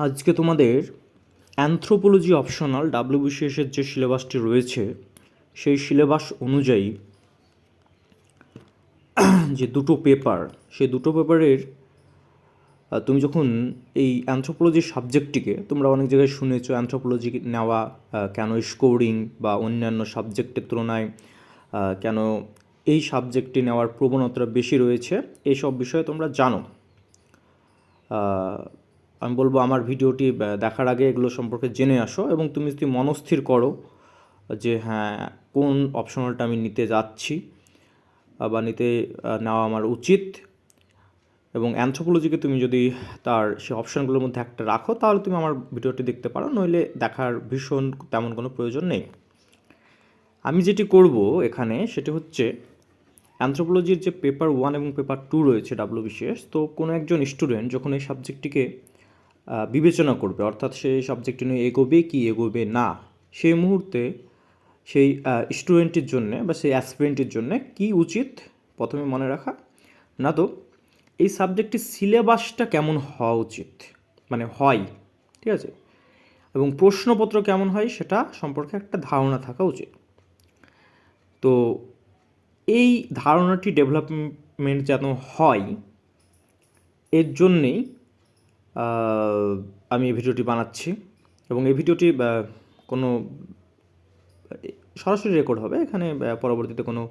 আজকে তোমাদের anthropology optional ডাব্লিউবিসিএসের যে সিলেবাসটি রয়েছে সেই সিলেবাস অনুযায়ী যে দুটো পেপার, সেই দুটো পেপারের তুমি যখন এই অ্যানথ্রোপোলজি সাবজেক্টটিকে, তোমরা অনেক জায়গায় শুনেছো অ্যানথ্রোপোলজি নেওয়া কেন স্কোরিং বা অন্যান্য সাবজেক্টের তুলনায় কেন এই সাবজেক্টটি নেওয়ার প্রবণতাটা বেশি রয়েছে, এইসব বিষয়ে তোমরা জানো। আমি বলবো আমার ভিডিওটি দেখার আগে এগুলো সম্পর্কে জেনে আসো এবং তুমি যদি মনস্থির করো যে হ্যাঁ কোন অপশনালটা আমি নিতে যাচ্ছি বা নেওয়া আমার উচিত, এবং অ্যানথ্রোপোলজিকে তুমি যদি তার সে অপশানগুলোর মধ্যে একটা রাখো, তাহলে তুমি আমার ভিডিওটি দেখতে পারো, নইলে দেখার ভীষণ তেমন কোনো প্রয়োজন নেই। আমি যেটি করব এখানে সেটি হচ্ছে অ্যানথ্রোপোলজির যে পেপার 1 এবং পেপার 2 রয়েছে ডাব্লিউবিসিএস, তো কোনো একজন স্টুডেন্ট যখন এই সাবজেক্টটিকে বিবেচনা করবে, অর্থাৎ সেই সাবজেক্টটি নিয়ে এগোবে কি এগোবে না, সেই মুহূর্তে সেই স্টুডেন্টের জন্যে বা সেই অ্যাসপিরেন্টের জন্যে কী উচিত প্রথমে মনে রাখা, না তো এই সাবজেক্টটির সিলেবাসটা কেমন হওয়া উচিত, মানে হয়, ঠিক আছে, এবং প্রশ্নপত্র কেমন হয় সেটা সম্পর্কে একটা ধারণা থাকা উচিত। তো এই ধারণাটি ডেভেলপমেন্ট যেন হয়, এর জন্যেই আমি এই ভিডিওটি বানাচ্ছি। এবং এই ভিডিওটি কোনো সরাসরি রেকর্ড হবে, এখানে পরবর্তীতে কোনো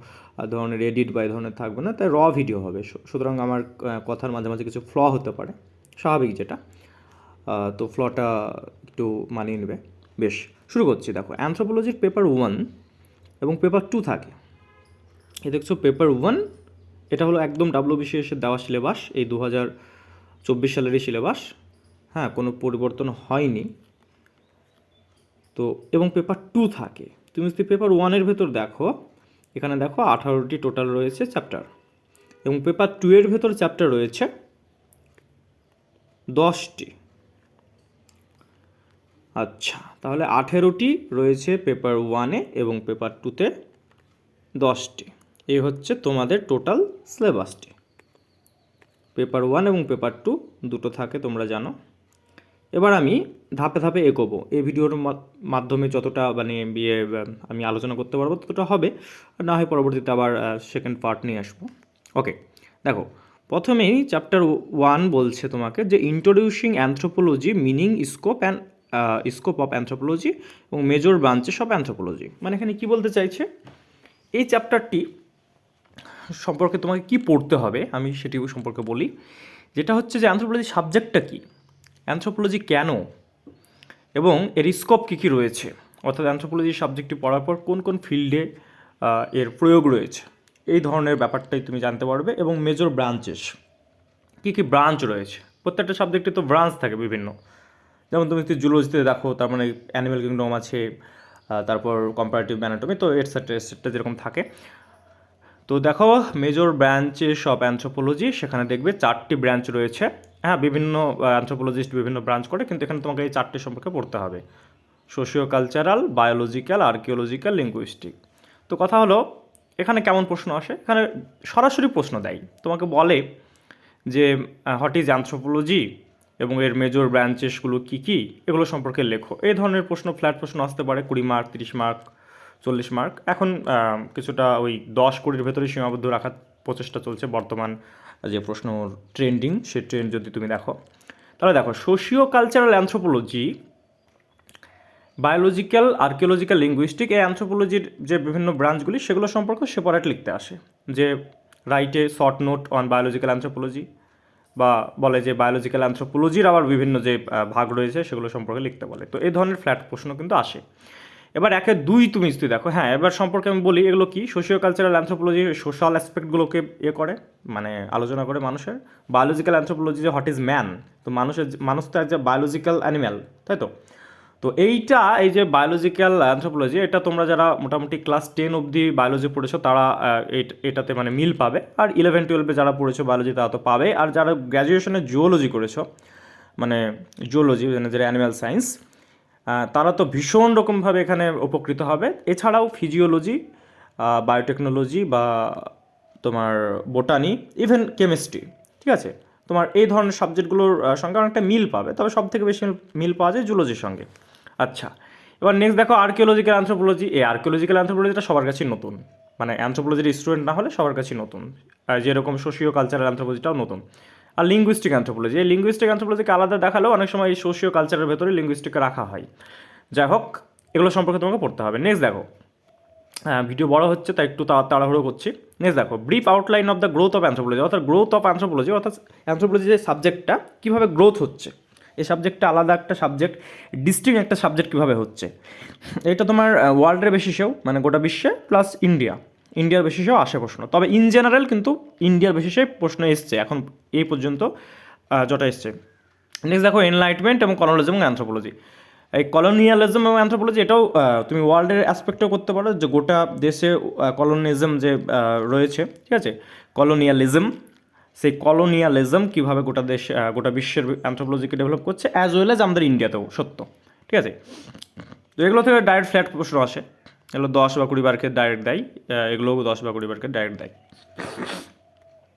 ধরনের এডিট বা এই ধরনের থাকবে না, তাই র ভিডিও হবে। সুতরাং আমার কথার মাঝে মাঝে কিছু ফ্ল হতে পারে, স্বাভাবিক যেটা, তো ফ্লটা একটু মানিয়ে নেবে। বেশ, শুরু করছি। দেখো, অ্যানথ্রোপোলজির পেপার 1 এবং পেপার 2 থাকে। এ দেখছো পেপার 1, এটা হলো একদম ডাব্লিউবিসিএসের দেওয়া সিলেবাস, এই 2024 সালেরই সিলেবাস, হ্যাঁ, কোনো পরিবর্তন হয়নি। তো এবং পেপার 2 থাকে। তুমি যদি পেপার 1-এর ভেতর দেখো, এখানে দেখো 18টি টোটাল রয়েছে চ্যাপ্টার, এবং পেপার 2-এর ভেতর চ্যাপ্টার রয়েছে 10টি। আচ্ছা, তাহলে 18টি রয়েছে পেপার 1-এ এবং পেপার 2-তে 10টি। এই হচ্ছে তোমাদের টোটাল সিলেবাসটি। পেপার 1 এবং পেপার 2 দুটো থাকে, তোমরা জানো। এবার আমি ধাপে ধাপে এগোবো। এই ভিডিওর মাধ্যমে যতটা আমি আলোচনা করতে পারবো ততটা হবে, না হয় পরবর্তীতে আবার সেকেন্ড পার্ট নিয়ে আসবো। ওকে, দেখো, প্রথমেই চ্যাপ্টার 1 বলছে তোমাকে যে introducing anthropology, meaning, scope of anthropology এবং মেজর ব্রাঞ্চেস অফ অ্যানথ্রোপোলজি। মানে এখানে কী বলতে চাইছে, এই চ্যাপ্টারটি সম্পর্কে তোমাকে কি পড়তে হবে আমি সেটি সম্পর্কে বলি। যেটা হচ্ছে যে অ্যানথ্রোপোলজি সাবজেক্টটা কী, অ্যানথ্রোপোলজি কেন, এবং এর স্কোপ কী কী রয়েছে, অর্থাৎ অ্যানথ্রোপোলজি সাবজেক্টটি পড়ার পর কোন কোন ফিল্ডে এর প্রয়োগ রয়েছে, এই ধরনের ব্যাপারটাই তুমি জানতে পারবে। এবং মেজর ব্রাঞ্চেস, কী কী ব্রাঞ্চ রয়েছে, প্রত্যেকটা সাবজেক্টে তো ব্রাঞ্চ থাকে বিভিন্ন, যেমন তুমি যদি জুলজিতে দেখো, তার মানে অ্যানিম্যাল কিংডম আছে, তারপর কম্পারেটিভ অ্যানাটমি, তো এটসেট্রা এটসেট্রা যেরকম থাকে। তো দেখো, মেজর ব্রাঞ্চেস অফ অ্যানথ্রোপোলজি, সেখানে দেখবে 4টি ব্রাঞ্চ রয়েছে। হ্যাঁ, বিভিন্ন অ্যানথ্রোপোলজিস্ট বিভিন্ন ব্রাঞ্চ করে, কিন্তু এখানে তোমাকে এই 4টি সম্পর্কে পড়তে হবে: socio cultural, biological, archaeological, linguistic. তো কথা হলো, এখানে কেমন প্রশ্ন আসে, এখানে সরাসরি প্রশ্ন দেয়, তোমাকে বলে যে হোয়াট ইজ অ্যানথ্রোপোলজি এবং এর মেজর ব্রাঞ্চেসগুলো কী কী, এগুলো সম্পর্কে লেখো। এই ধরনের প্রশ্ন, ফ্ল্যাট প্রশ্ন আসতে পারে, 20 মার্ক, 30 মার্ক, 40 মার্ক। এখন কিছুটা ওই 10-20-র ভেতরেই সীমাবদ্ধ রাখার প্রচেষ্টা চলছে বর্তমান যে প্রশ্ন ট্রেন্ডিং, সে ট্রেন্ড যদি তুমি দেখো, তাহলে দেখো, socio cultural anthropology, biological, archaeological, linguistic, এই অ্যানথ্রোপোলজির যে বিভিন্ন ব্রাঞ্চগুলি সেগুলো সম্পর্কে সেপারেট লিখতে আসে, যে রাইটে short note on biological anthropology, বা বলে যে বায়োলজিক্যাল অ্যানথ্রোপোলজির আবার বিভিন্ন যে ভাগ রয়েছে সেগুলো সম্পর্কে লিখতে বলে। তো এই ধরনের ফ্ল্যাট প্রশ্ন কিন্তু আসে। এবার 1-2 তুমি যদি দেখো, হ্যাঁ, এবার সম্পর্কে আমি বলি, এগুলো কি, সোশিও কালচারাল অ্যানথ্রোপোলজি সোশ্যাল অ্যাসপেক্টগুলোকে করে, মানে আলোচনা করে মানুষের। বায়োলজিক্যাল অ্যানথ্রোপোলজি যে হোয়াট ইজ ম্যান, তো মানুষ তো একটা বায়োলজিক্যাল অ্যানিম্যাল, তাই তো। তো এই যে বায়োলজিক্যাল অ্যানথ্রোপোলজি, এটা তোমরা যারা মোটামুটি ক্লাস 10 অবধি বায়োলজি পড়েছো তারা এটাতে মানে মিল পাবে, আর 11-12-এ যারা পড়েছো বায়োলজি তারা তো পাবে, আর যারা গ্র্যাজুয়েশনে জুওলজি করেছো, মানে জুওলজি মানে যেটা অ্যানিম্যাল সায়েন্স, তারা তো ভীষণ রকমভাবে এখানে উপকৃত হবে। এছাড়াও ফিজিওলজি, বায়োটেকনোলজি, বা তোমার বোটানি, ইভেন কেমিস্ট্রি, ঠিক আছে, তোমার এই ধরনের সাবজেক্টগুলোর সঙ্গে অনেকটা মিল পাবে, তবে সব থেকে বেশি মিল পাওয়া যায় জুলজির সঙ্গে। আচ্ছা, এবার নেক্সট দেখো আর্কিওলজিক্যাল অ্যানথ্রোপোলজি। এই আর্কিওলজিক্যাল অ্যানথ্রোপোলজিটা সবার কাছেই নতুন, মানে অ্যানথ্রোপোলজির স্টুডেন্ট না হলে সবার কাছেই নতুন, যেরকম সোশিও কালচারাল অ্যানথ্রোপোলজিটাও নতুন। আর লিঙ্গুইস্টিক অ্যানথ্রোপোলজি, এই লিঙ্গুইস্টিক অ্যানথ্রোপোলজিকে আলাদা দেখালেও অনেক সময় এই সোশিও কালচারের ভেতরে লিঙ্গুইস্টিককে রাখা হয়। যাই হোক, এগুলো সম্পর্কে তোমাকে পড়তে হবে। নেক্সট দেখো, ভিডিও বড় হচ্ছে তাই একটু তাড়াহুড়ো করছি। নেক্সট দেখো brief outline of the growth of anthropology, অর্থাৎ গ্রোথ অফ অ্যানথ্রোপোলজি, অর্থাৎ অ্যানথ্রোপোলজি যে সাবজেক্টটা কীভাবে গ্রোথ হচ্ছে, এই সাবজেক্টটা আলাদা একটা সাবজেক্ট, ডিস্ট্রিক্ট একটা সাবজেক্ট কীভাবে হচ্ছে। এটা তোমার ওয়ার্ল্ডের বেসিসেও, মানে গোটা বিশ্বে প্লাস ইন্ডিয়ার বেসিসেও আসে প্রশ্ন, তবে ইন জেনারেল কিন্তু ইন্ডিয়ার বেসিসে প্রশ্ন এসছে এখন এই পর্যন্ত যটা এসছে। নেক্সট দেখো এনলাইটমেন্ট এবং কলোনিয়ালিজম এবং অ্যানথ্রোপোলজি। এই কলোনিয়ালিজম এবং অ্যানথ্রোপোলজি এটাও তুমি ওয়ার্ল্ডের অ্যাসপেক্টেও করতে পারো, যে গোটা দেশে কলোনিয়ালিজম যে রয়েছে, ঠিক আছে, কলোনিয়ালিজম, সেই কলোনিয়ালিজম কীভাবে গোটা দেশ গোটা বিশ্বের অ্যানথ্রোপোলজিকে ডেভেলপ করছে, অ্যাজ ওয়েল এজ আমাদের ইন্ডিয়াতেও সত্য, ঠিক আছে। তো এগুলো থেকে ডাইরেক্ট ফ্ল্যাট প্রশ্ন আসে, এগুলো 10 বা 20 মার্কের ডাইরেক্ট দেয়, এগুলোও 10 বা 20 মার্কের ডাইরেক্ট দেয়।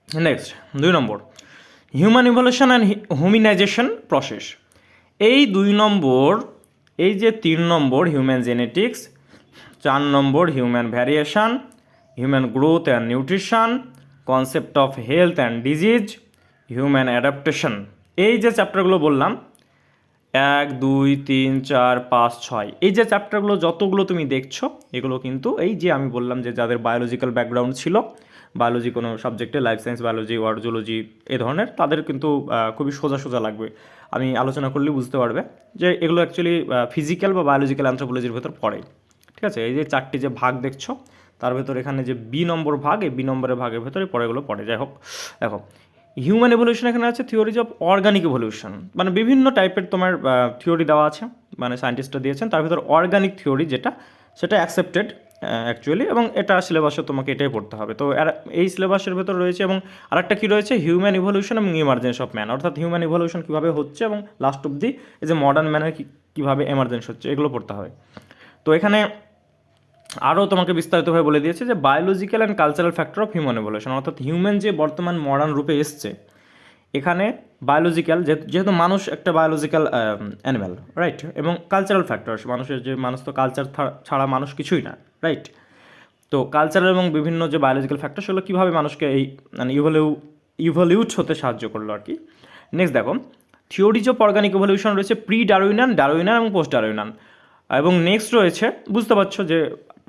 Next 2 number human evolution and humanisation process. এই 2 নম্বর, এই যে 3 number human genetics, 4 number human variation, human growth and nutrition, concept of health and disease, human adaptation, এই যে চ্যাপ্টারগুলো বললাম 1, 2, 3, 4, 5, 6, এই যে চ্যাপ্টারগুলো যতগুলো তুমি দেখছো, এগুলো কিন্তু এই যে আমি বললাম যে যাদের বায়োলজিক্যাল ব্যাকগ্রাউন্ড ছিল, বায়োলজি কোনো সাবজেক্টে, লাইফ সায়েন্স, বায়োলজি, ওয়ার্ড জুলজি এই ধরনের, তাদের কিন্তু খুবই সোজা লাগবে, আমি আলোচনা করলেই বুঝতে পারবে যে এগুলো অ্যাকচুয়ালি ফিজিক্যাল বা বায়োলজিক্যাল অ্যানথ্রোপোলজির ভেতর পড়ে, ঠিক আছে। এই যে 4টি যে ভাগ দেখছো তার ভেতর এখানে যে বি নম্বর ভাগ, এই বি নম্বরের ভাগের ভেতরে পড়ে এগুলো পড়ে। যাই হোক, দেখো হিউম্যান এভলিউশন এখানে আছে থিওরিজ অফ অর্গানিক এভলিউশন, মানে বিভিন্ন টাইপের তোমার থিওরি দেওয়া আছে, মানে সায়েন্টিস্টরা দিয়েছেন, তার ভিতর অর্গানিক থিওরি যেটা, সেটা অ্যাকসেপ্টেড অ্যাকচুয়ালি, এবং এটা সিলেবাসে তোমাকে এটাই পড়তে হবে। তো এই সিলেবাসের ভেতর রয়েছে, এবং আরেকটা কী রয়েছে, হিউম্যান ইভলিউশন এবং ইমার্জেন্স অফ ম্যান, অর্থাৎ হিউম্যান ইভলিউশন কীভাবে হচ্ছে এবং লাস্ট অব্দি এই যে মডার্ন ম্যানের কীভাবে এমার্জেন্স হচ্ছে, এগুলো পড়তে হবে। তো এখানে আরও তোমাকে বিস্তারিতভাবে বলে দিয়েছে যে biological and cultural factor of human evolution, অর্থাৎ হিউম্যান যে বর্তমান মডার্ন রূপে এসছে, এখানে বায়োলজিক্যাল, যেহেতু মানুষ একটা বায়োলজিক্যাল অ্যানিম্যাল, রাইট, এবং কালচারাল ফ্যাক্টরস, মানুষ তো কালচার ছাড়া মানুষ কিছুই না, রাইট। তো কালচারাল এবং বিভিন্ন যে বায়োলজিক্যাল ফ্যাক্টর, সেগুলো কীভাবে মানুষকে এই মানে ইভলিউট হতে সাহায্য করলো আর কি। নেক্সট দেখো থিওরিজ অফ অর্গানিক ইভলিউশন রয়েছে প্রি ডারউইনান, ডারউইনান এবং পোস্ট ডারউইনান, এবং নেক্সট রয়েছে, বুঝতে পারছো যে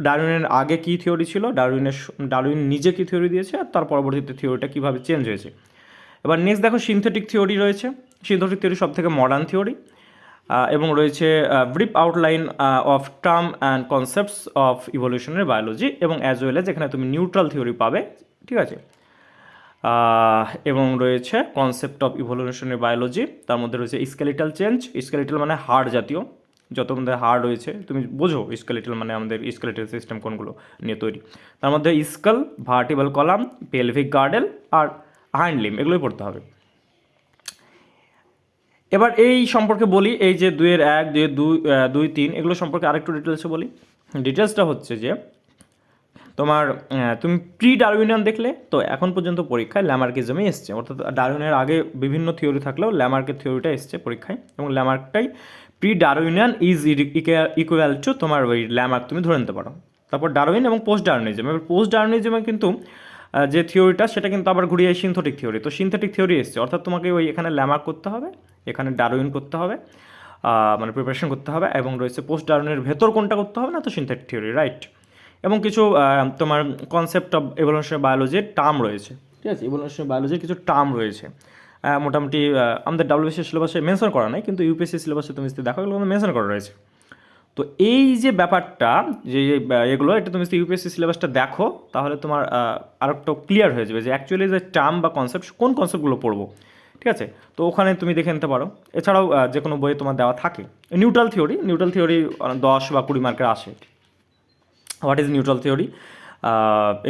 ডারউইনের আগে কী থিওরি ছিল, ডারউইন নিজে কী থিওরি দিয়েছে, আর তার পরবর্তীতে থিওরিটা কীভাবে চেঞ্জ হয়েছে। এবার নেক্সট দেখো সিনথেটিক থিওরি রয়েছে, সিনথেটিক থিওরি সব থেকে মডার্ন থিওরি, এবং রয়েছে brief outline of term and concepts of evolutionary biology, এবং অ্যাজ ওয়েল এজ এখানে তুমি নিউট্রাল থিওরি পাবে, ঠিক আছে। এবং রয়েছে কনসেপ্ট অফ ইভলিউশনারি বায়োলজি, তার মধ্যে রয়েছে স্কেলিটাল চেঞ্জ, স্কেলিটাল মানে হাড় জাতীয়, যত মধ্যে হাড় রয়েছে তুমি বোঝো, স্কেলিটাল মানে আমাদের স্কেলিটাল সিস্টেম কোনগুলো নিয়ে তৈরি, তার মধ্যে skull, vertebral column, pelvic girdle আর হাইন্ড লিম্ব, এগুলোই পড়তে হবে। এবার এই সম্পর্কে বলি, এই যে 2-এর 1, 2, 3 এগুলো সম্পর্কে আরেকটু ডিটেলসে বলি। ডিটেলসটা হচ্ছে যে তোমার তুমি প্রি ডারউইনিয়ান দেখলে, তো এখন পর্যন্ত পরীক্ষায় ল্যামার্কিজমই এসছে, অর্থাৎ ডারউইনের আগে বিভিন্ন থিওরি থাকলেও ল্যামার্কের থিওরিটা এসছে পরীক্ষায়, এবং ল্যামার্কটাই প্রি ডারউইনিয়ান ইজ ইকুয়াল টু তোমার ওই ল্যামার্ক তুমি ধরে নিতে পারো। তারপর ডারউইন এবং পোস্ট ডারউইনিজম, এবার পোস্ট ডারউইনিজমে কিন্তু যে থিওরিটা সেটা কিন্তু আবার ঘুরিয়ে সিনথেটিক থিওরি, তো সিনথেটিক থিওরি এসছে, অর্থাৎ তোমাকে ওই এখানে ল্যামার্ক করতে হবে, এখানে ডারউইন করতে হবে, মানে প্রিপারেশন করতে হবে, এবং রয়েছে পোস্ট ডারউইনের ভেতর কোনটা করতে হবে না, তো সিনথেটিক থিওরি, রাইট। এবং কিছু তোমার কনসেপ্ট অফ ইভলিউশনারি বায়োলজির টার্ম রয়েছে, ঠিক আছে, ইভলিউশনারি বায়োলজির কিছু টার্ম রয়েছে, মোটামুটি আমাদের ডাব্লিউবিসিএস সিলেবাসে মেনশন করা নাই, কিন্তু ইউপিএসসি সিলেবাসে তুমি যদি দেখো এগুলো মেনশন করা রয়েছে। তো এই যে ব্যাপারটা, যে এগুলো, এটা তুমি যদি ইউপিএসসি সিলেবাসটা দেখো তাহলে তোমার আরেকটা ক্লিয়ার হয়ে যাবে যে অ্যাকচুয়ালি যে টার্ম বা কনসেপ্ট, কোন কনসেপ্টগুলো পড়বো, ঠিক আছে। তো ওখানে তুমি দেখে নিতে পারো, এছাড়াও যে কোনো বইয়ে তোমার দেওয়া থাকে। নিউট্রাল থিওরি 10 বা 20 মার্কের আসে। হোয়াট ইজ নিউট্রাল থিওরি,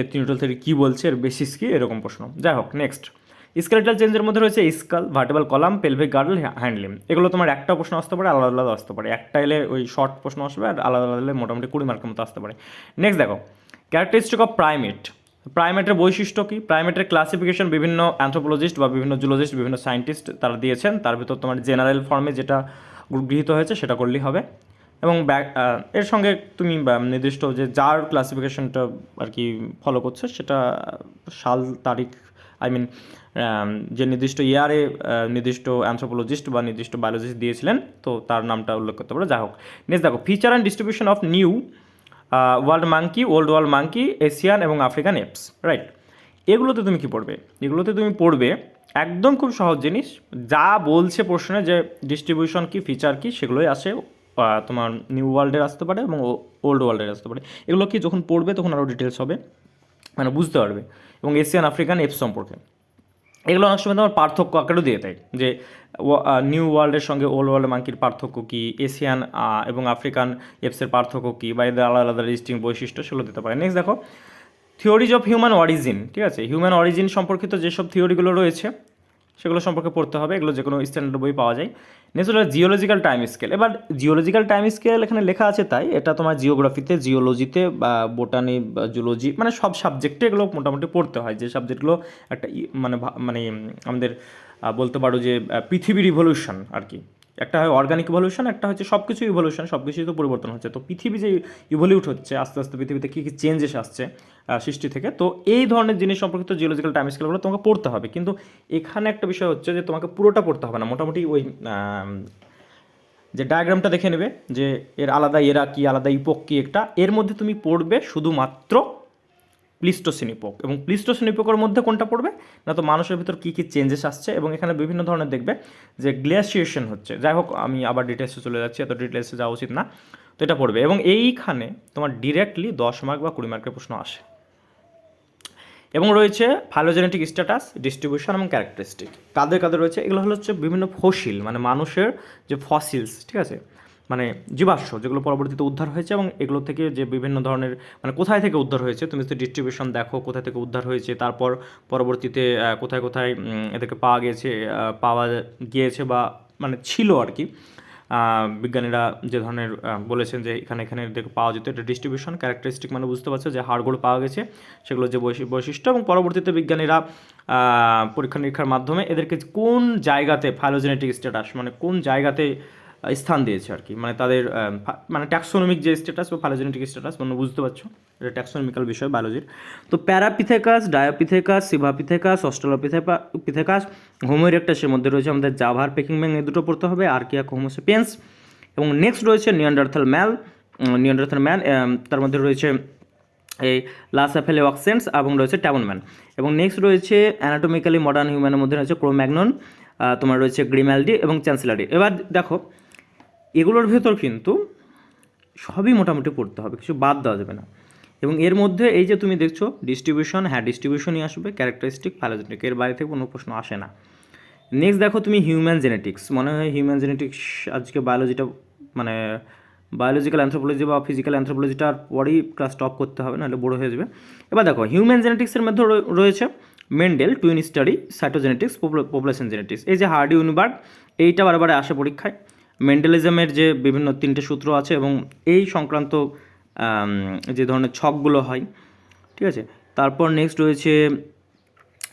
এর নিউট্রাল থিওরি কী বলছে, এর বেসিস কী, এরকম প্রশ্ন। যাই হোক, নেক্সট স্কেলেটাল চেঞ্জের মধ্যে রয়েছে skull, vertebral column, pelvic girdle, hand limb, এগুলো তোমার একটা প্রশ্ন আসতে পারে, আলাদা আলাদা আসতে পারে, একটা এলে ওই শর্ট প্রশ্ন আসবে, আর আলাদা আলাদা এলে মোটামুটি 20 মার্কের মতো আসতে পারে। নেক্সট দেখো ক্যারেক্টারিস্টিক অফ প্রাইমেট, প্রাইমেটের বৈশিষ্ট্য কী? প্রাইমেটের ক্লাসিফিকেশন বিভিন্ন অ্যানথ্রোপোলজিস্ট বা বিভিন্ন জুলজিস্ট, বিভিন্ন সায়েন্টিস্ট তারা দিয়েছেন। তার ভিতর তোমার জেনারেল ফর্মে যেটা গৃহীত হয়েছে সেটা করলেই হবে। এবং এর সঙ্গে তুমি নির্দিষ্ট যে যার ক্লাসিফিকেশনটা আর কি ফলো করছে সেটা সাল তারিখ, আই মিন যে নির্দিষ্ট ইয়ারে নির্দিষ্ট অ্যানথ্রোপোলজিস্ট বা নির্দিষ্ট বায়োলজিস্ট দিয়েছিলেন, তো তার নামটা উল্লেখ করতে পারো। যাই হোক, নেক্সট দেখো feature and distribution of new world monkey, old world monkey, Asian এবং আফ্রিকান এপস, রাইট। এগুলোতে তুমি কি পড়বে? এগুলোতে তুমি পড়বে একদম খুব সহজ জিনিস, যা বলছে প্রশ্নে যে ডিস্ট্রিবিউশন কি, ফিচার কি, সেগুলোই আসে। তোমার নিউ ওয়ার্ল্ডের আসতে পারে এবং ওল্ড ওয়ার্ল্ডের আসতে পারে। এগুলো কি যখন পড়বে তখন আরও ডিটেলস হবে, মানে বুঝতে পারবে। এবং এশিয়ান আফ্রিকান এপস সম্পর্কে এগুলো অনেক সময় তোমার পার্থক্য আকারেও দিয়ে দেয়, যে নিউ ওয়ার্ল্ডের সঙ্গে ওল্ড ওয়ার্ল্ড মাঙ্কির পার্থক্য কী, এশিয়ান এবং আফ্রিকান এপসের পার্থক্য কী, বা এদের আলাদা আলাদা ডিস্টিংক্ট বৈশিষ্ট্য, সেগুলো দিতে পারে। নেক্সট দেখো থিওরিজ অফ হিউম্যান অরিজিন, ঠিক আছে। হিউম্যান অরিজিন সম্পর্কিত যেসব থিওরিগুলো রয়েছে সেগুলো সম্পর্কে পড়তে হবে। এগুলো যে কোনো স্ট্যান্ডার্ড বই পাওয়া যায়। নেক্সট হলো জিওলজিক্যাল টাইম স্কেল। এবার জিওলজিক্যাল টাইম স্কেল এখানে লেখা আছে, তাই এটা তোমার জিওগ্রাফিতে, জিওলজিতে বা বোটানি বা জুলজি, মানে সব সাবজেক্টে এগুলো মোটামুটি পড়তে হয়। যে সাবজেক্টগুলো একটা মানে আমাদের বলতে পারো যে পৃথিবীর ইভলিউশন আর কি, একটা হয় অর্গানিক ইভলিউশন, একটা হচ্ছে সব কিছু ইভলিউশন, সব কিছুই তো পরিবর্তন হচ্ছে। তো পৃথিবী যে ইভলিউট হচ্ছে আস্তে আস্তে, পৃথিবীতে কী কী চেঞ্জেস আসছে সৃষ্টি থেকে, তো এই ধরনের জিনিস সম্পর্কিত জিওলজিক্যাল টাইম স্কেলগুলো তোমাকে পড়তে হবে। কিন্তু এখানে একটা বিষয় হচ্ছে যে তোমাকে পুরোটা পড়তে হবে না, মোটামুটি ওই যে ডায়াগ্রামটা দেখে নেবে যে এর আলাদা এরা কি, আলাদা ইপোক কি, একটা এর মধ্যে তুমি পড়বে শুধুমাত্র প্লিস্টোসিন ইপোক। এবং প্লিস্টোসিন ইপোকের মধ্যে কোনটা পড়বে না, তো মানুষের ভিতর কী কী চেঞ্জেস আসছে, এবং এখানে বিভিন্ন ধরনের দেখবে যে গ্লেসিয়েশন হচ্ছে। যাই হোক, আমি আবার ডিটেলসে চলে যাচ্ছি, এত ডিটেলসে যাওয়া উচিত না, তো এটা পড়বে। এবং এইখানে তোমার ডিরেক্টলি 10 মার্ক বা 20 মার্কের প্রশ্ন আসে। এবং রয়েছে ফাইলোজেনেটিক স্ট্যাটাস, ডিস্ট্রিবিউশন এবং ক্যারেক্টারিস্টিক। কাদের কাদের রয়েছে? এগুলো হচ্ছে বিভিন্ন ফসিল, মানে মানুষের যে ফসিলস, ঠিক আছে, মানে জীবাশ্ম যেগুলো পরবর্তীতে উদ্ধার হয়েছে, এবং এগুলো থেকে যে বিভিন্ন ধরনের, মানে কোথায় থেকে উদ্ধার হয়েছে, তুমি যদি ডিস্ট্রিবিউশন দেখো কোথায় থেকে উদ্ধার হয়েছে, তারপর পরবর্তীতে কোথায় কোথায় এদেরকে পাওয়া গিয়েছে বা মানে ছিল আর কি। বিজ্ঞানীরা যে ধরনের বলেছেন যে এখানে এদেরকে পাওয়া যেত, এটা ডিস্ট্রিবিউশন। ক্যারেক্টারিস্টিক মানে বুঝতে পারছো যে হাড়গোড় পাওয়া গেছে, সেগুলো যে বৈশিষ্ট্য, এবং পরবর্তীতে বিজ্ঞানীরা পরীক্ষা নিরীক্ষার মাধ্যমে এদেরকে কোন জায়গাতে ফাইলোজেনেটিক স্ট্যাটাস, মানে কোন জায়গাতে স্থান দিয়েছে আর কি, মানে তাদের মানে ট্যাক্সোনমিক যে স্ট্যাটাস বা ফাইলোজেনেটিক স্ট্যাটাস, মানে বুঝতে পারছো এটা ট্যাক্সোনমিক্যাল বিষয় বায়োলজির। তো প্যারাপিথেকাস, ডায়োপিথেকাস, সিভাপিথেকাস, অস্ট্রালোপিথেকাস, হোমো ইরেক্টাসের মধ্যে রয়েছে আমাদের জাভার, পেকিং ব্যাং, এই দুটো পড়তে হবে, আর্কিয়া, হোমো সেপিয়েন্স। এবং নেক্সট রয়েছে নিয়ান্ডারথাল ম্যান, তার মধ্যে রয়েছে এই লাসাফেলেওয়াক্সেন্স এবং রয়েছে ট্যাবনম্যান। এবং নেক্সট রয়েছে অ্যানাটোমিক্যালি মডার্ন হিউম্যানের মধ্যে রয়েছে ক্রোম্যাগনন, তোমার রয়েছে গ্রিম্যালডি এবং চ্যান্সেলারি। এবার দেখো এগুলোর ভেতর কিন্তু সবই মোটামুটি পড়তে হবে, কিছু বাদ দেওয়া যাবে না। এবং এর মধ্যে এই যে তুমি দেখছো ডিস্ট্রিবিউশন, হ্যাঁ ডিস্ট্রিবিউশনই আসবে, ক্যারেক্টারিস্টিক, ফাইলোজেনেটিক, এর বাইরে থেকে কোনো প্রশ্ন আসে না। নেক্সট দেখো তুমি হিউম্যান জেনেটিক্স, মনে হয় হিউম্যান জেনেটিক্স আজকে বায়োলজিটা, মানে বায়োলজিক্যাল অ্যানথ্রোপোলজি বা ফিজিক্যাল অ্যানথ্রোপোলজিটার পরেই ক্লাস স্টপ করতে হবে, নাহলে বড় হয়ে যাবে। এবার দেখো হিউম্যান জেনেটিক্সের মধ্যে রয়েছে Mendel, twin study, cytogenetics, population genetics. এই যে হার্ডি ইউনিবার্গ, এইটা বারবার আসে পরীক্ষায়। মেন্ডেলিজমের যে বিভিন্ন 3টে সূত্র আছে এবং এই সংক্রান্ত যে ধরনের ছকগুলো হয়, ঠিক আছে। তারপর নেক্সট রয়েছে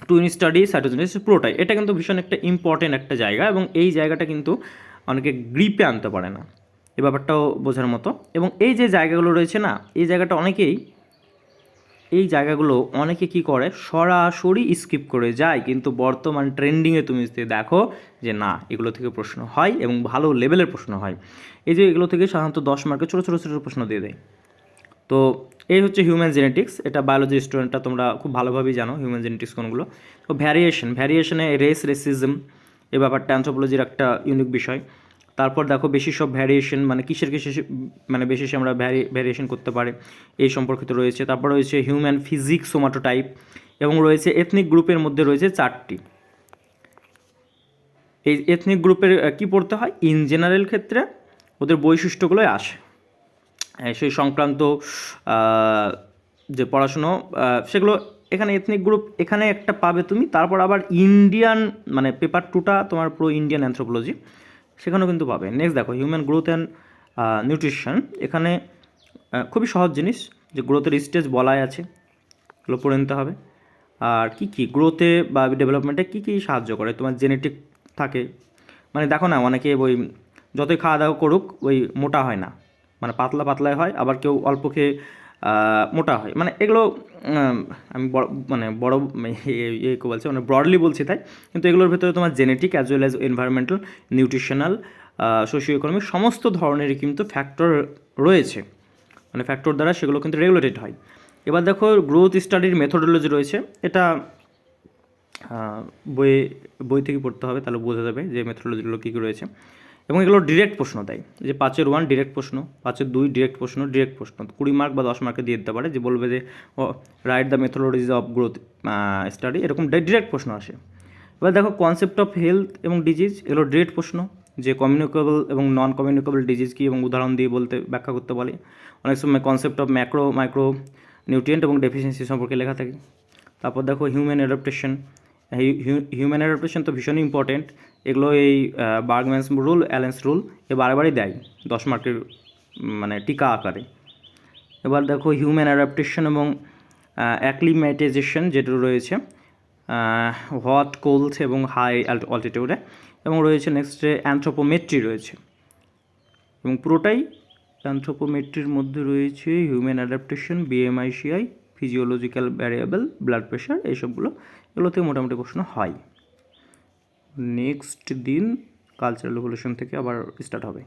টুইন স্টাডি, সাইটোজেনেটিক্স, পুরোটাই। এটা কিন্তু ভীষণ একটা ইম্পর্টেন্ট একটা জায়গা, এবং এই জায়গাটা কিন্তু অনেকে গ্রিপে আনতে পারে না, এই ব্যাপারটাও বোঝার মতো। এবং এই যে জায়গাগুলো রয়েছে না, এই জায়গাগুলো অনেকে কি করে, সরাসরি স্কিপ করে যায়, কিন্তু বর্তমান ট্রেন্ডিংয়ে তুমি যদি দেখো যে না, এগুলো থেকে প্রশ্ন হয় এবং ভালো লেভেলের প্রশ্ন হয়। এই যে এগুলো থেকে সাধারণত 10 মার্কে ছোটো প্রশ্ন দিয়ে দেয়। তো এই হচ্ছে হিউম্যান জেনেটিক্স, এটা বায়োলজি স্টুডেন্টটা তোমরা খুব ভালোভাবেই জানো হিউম্যান জেনেটিক্স কোনগুলো। তো ভ্যারিয়েশনে রেসিজম, এই ব্যাপারটা অ্যানথ্রোপোলজির একটা ইউনিক বিষয়। তারপর দেখো বেসিস অফ ভ্যারিয়েশন, মানে কিসের মানে বেসিসে আমরা ভ্যারিয়েশন করতে পারে, এই সম্পর্কিত রয়েছে। তারপর রয়েছে হিউম্যান ফিজিক্স, সোমাটোটাইপ, এবং রয়েছে এথনিক গ্রুপের মধ্যে রয়েছে 4টি। এই এথনিক গ্রুপের কি পড়তে হয়, ইন জেনারেল ক্ষেত্রে ওদের বৈশিষ্ট্যগুলোই আসে, সেই সংক্রান্ত যে পড়াশুনো সেগুলো এখানে এথনিক গ্রুপ এখানে একটা পাবে তুমি। তারপর আবার ইন্ডিয়ান, মানে পেপার 2টা তোমার প্রো ইন্ডিয়ান অ্যানথ্রোপোলজি, সেখানেও কিন্তু পাবে। নেক্সট দেখো হিউম্যান গ্রোথ অ্যান্ড নিউট্রিশন, এখানে খুবই সহজ জিনিস, যে গ্রোথের স্টেজ বলাই আছে, এগুলো পড়ে নিতে হবে। আর কী গ্রোথে বা ডেভেলপমেন্টে কী সাহায্য করে, তোমার জেনেটিক থাকে, মানে দেখো না অনেকে ওই যতই খাওয়া দাওয়া করুক ওই মোটা হয় না, মানে পাতলাই হয়, আবার কেউ অল্প খেয়ে মোটা হয়, মানে এগুলো আমি বড় বলছি, মানে ব্রডলি বলছি তাই, কিন্তু এগুলোর ভেতরে তোমার genetic as well as environmental, nutritional, socio economic সমস্ত ধরনেরই কিন্তু ফ্যাক্টর রয়েছে, মানে ফ্যাক্টর দ্বারা সেগুলো কিন্তু রেগুলেটেড হয়। এবার দেখো গ্রোথ স্টাডির মেথোডোলজি রয়েছে, এটা বই থেকে পড়তে হবে, তাহলে বোঝা যাবে যে মেথোডোলজিগুলো কী কী রয়েছে। এবং এগুলো ডিরেক্ট প্রশ্ন দেয়, যে 5-এর 1 ডিরেক্ট প্রশ্ন, 5-এর 2 ডিরেক্ট প্রশ্ন 20 মার্ক বা 10 মার্কে দিয়ে দিতে পারে, যে বলবে যে write the methodology of growth study, এরকম ডিরেক্ট প্রশ্ন আসে। এবার দেখো কনসেপ্ট অফ হেলথ এবং ডিজিজ, এগুলো ডিরেক্ট প্রশ্ন, যে কমিউনিকেবল এবং নন কমিউনিকেবল ডিজিজ কী এবং উদাহরণ দিয়ে বলতে ব্যাখ্যা করতে বলে। অনেক সময় কনসেপ্ট অফ মাইক্রো নিউট্রিয়েন্ট এবং ডেফিসিয়েন্সি সম্পর্কে লেখা থাকে। তারপর দেখো হিউম্যান অ্যাডাপ্টেশন, হিউম্যান অ্যাডাপ্টেশন তো ভীষণই ইম্পর্টেন্ট, এগুলো এই বার্গম্যানস রুল, অ্যালেন্স রুল বারে দেয় 10 মার্কের মানে টিকা আকারে। এবার দেখো হিউম্যান অ্যাডাপ্টেশন এবং অ্যাক্লিমেটাইজেশন যেটা রয়েছে হট, কোল্ড এবং হাই অল্টিটিউডে, এবং রয়েছে নেক্সটে অ্যানথ্রোপোমেট্রি রয়েছে, এবং পুরোটাই অ্যানথ্রোপোমেট্রির মধ্যে রয়েছে human adaptation, BMI/CI, physiological variable, blood pressure, এইসবগুলো, এগুলো থেকে মোটামুটি প্রশ্ন হয়। নেক্সট দিন কালচারাল রেভলিউশন থেকে আবার স্টার্ট হবে।